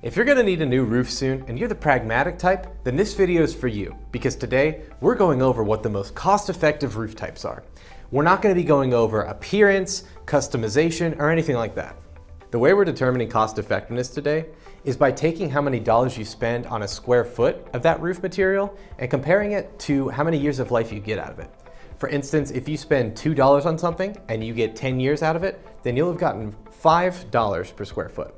If you're gonna need a new roof soon and you're the pragmatic type, then this video is for you, because today we're going over what the most cost-effective roof types are. We're not gonna be going over appearance, customization, or anything like that. The way we're determining cost effectiveness today is by taking how many dollars you spend on a square foot of that roof material and comparing it to how many years of life you get out of it. For instance, if you spend $2 on something and you get 10 years out of it, then you'll have gotten $5 per square foot.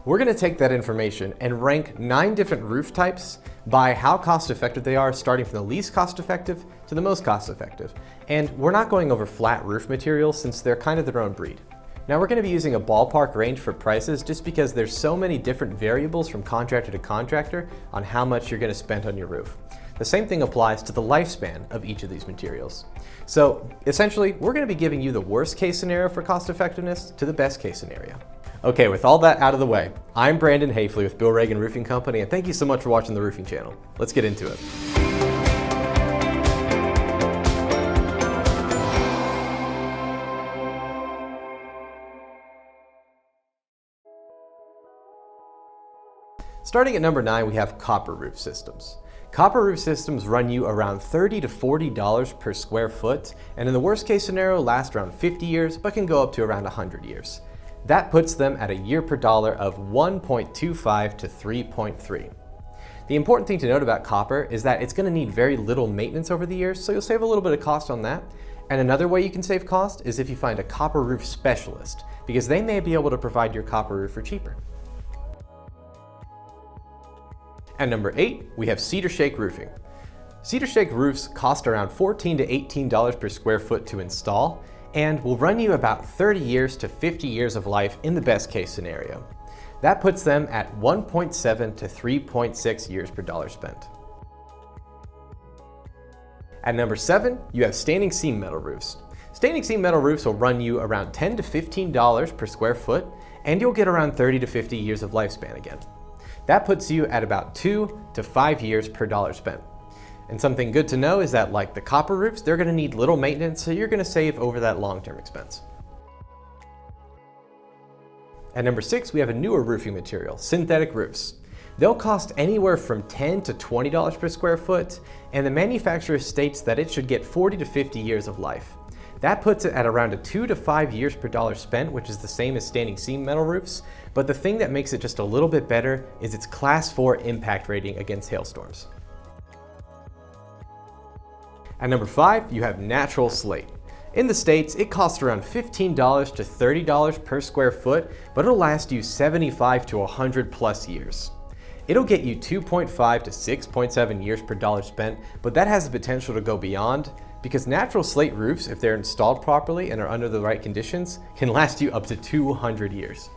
We're gonna take that information and rank 9 different roof types by how cost effective they are, starting from the least cost effective to the most cost effective. And we're not going over flat roof materials since they're kind of their own breed. Now we're gonna be using a ballpark range for prices just because there's so many different variables from contractor to contractor on how much you're gonna spend on your roof. The same thing applies to the lifespan of each of these materials. So essentially, we're gonna be giving you the worst case scenario for cost effectiveness to the best case scenario. Okay, with all that out of the way, I'm Brandon Hafeli with Bill Reagan Roofing Company, and thank you so much for watching the Roofing Channel. Let's get into it. Starting at number 9, we have copper roof systems. Copper roof systems run you around $30 to $40 per square foot, and in the worst case scenario last around 50 years, but can go up to around 100 years. That puts them at a year per dollar of 1.25 to 3.3. The important thing to note about copper is that it's going to need very little maintenance over the years, so you'll save a little bit of cost on that. And another way you can save cost is if you find a copper roof specialist, because they may be able to provide your copper roof for cheaper. At number 8, we have Cedar Shake roofing. Cedar Shake roofs cost around $14 to $18 per square foot to install and will run you about 30 years to 50 years of life in the best case scenario. That puts them at 1.7 to 3.6 years per dollar spent. At number 7, you have standing seam metal roofs. Standing seam metal roofs will run you around $10 to $15 per square foot, and you'll get around 30 to 50 years of lifespan again. That puts you at about 2 to 5 years per dollar spent. And something good to know is that, like the copper roofs, they're gonna need little maintenance, so you're gonna save over that long-term expense. At number 6, we have a newer roofing material, synthetic roofs. They'll cost anywhere from $10 to $20 per square foot, and the manufacturer states that it should get 40 to 50 years of life. That puts it at around a 2 to 5 years per dollar spent, which is the same as standing seam metal roofs, but the thing that makes it just a little bit better is its Class 4 impact rating against hailstorms. At number 5, you have natural slate. In the States, it costs around $15 to $30 per square foot, but it'll last you 75 to 100 plus years. It'll get you 2.5 to 6.7 years per dollar spent, but that has the potential to go beyond, because natural slate roofs, if they're installed properly and are under the right conditions, can last you up to 200 years.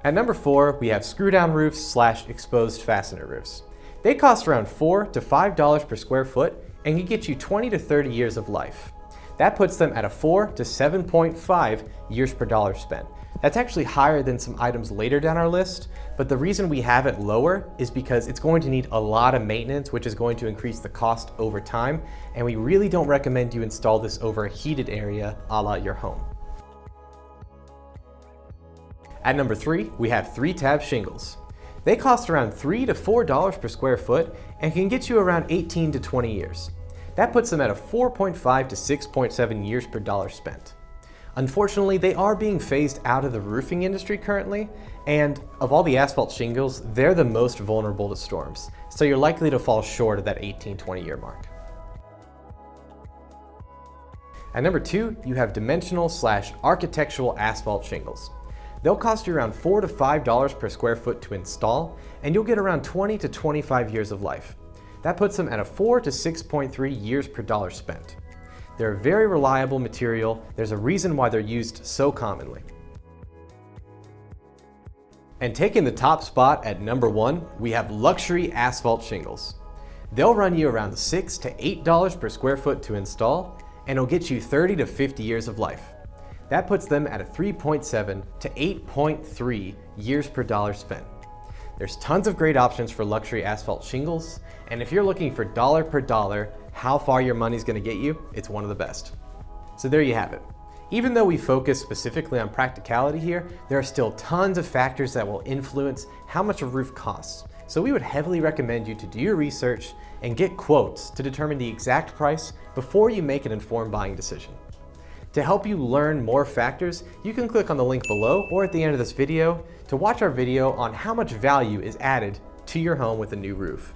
At number 4, we have screw-down roofs / exposed fastener roofs. They cost around $4 to $5 per square foot and can get you 20 to 30 years of life. That puts them at a 4 to 7.5 years per dollar spent. That's actually higher than some items later down our list, but the reason we have it lower is because it's going to need a lot of maintenance, which is going to increase the cost over time, and we really don't recommend you install this over a heated area a la your home. At number 3, we have 3-tab shingles. They cost around $3 to $4 per square foot and can get you around 18 to 20 years. That puts them at a 4.5 to 6.7 years per dollar spent. Unfortunately, they are being phased out of the roofing industry currently, and of all the asphalt shingles, they're the most vulnerable to storms, so you're likely to fall short of that 18-20 year mark. At number 2, you have dimensional / architectural asphalt shingles. They'll cost you around $4 to $5 per square foot to install, and you'll get around 20 to 25 years of life. That puts them at a 4 to 6.3 years per dollar spent. They're a very reliable material. There's a reason why they're used so commonly. And taking the top spot at number 1, we have luxury asphalt shingles. They'll run you around $6 to $8 per square foot to install, and it'll get you 30 to 50 years of life. That puts them at a 3.7 to 8.3 years per dollar spent. There's tons of great options for luxury asphalt shingles, and if you're looking for dollar per dollar, how far your money's gonna get you, it's one of the best. So there you have it. Even though we focus specifically on practicality here, there are still tons of factors that will influence how much a roof costs. So we would heavily recommend you to do your research and get quotes to determine the exact price before you make an informed buying decision. To help you learn more factors, you can click on the link below or at the end of this video to watch our video on how much value is added to your home with a new roof.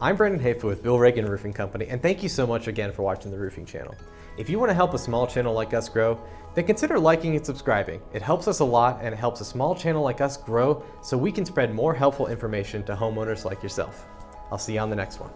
I'm Brandon Hafeli with Bill Reagan Roofing Company, and thank you so much again for watching the roofing channel. If you want to help a small channel like us grow, then consider liking and subscribing. It helps us a lot, and it helps a small channel like us grow so we can spread more helpful information to homeowners like yourself. I'll see you on the next one.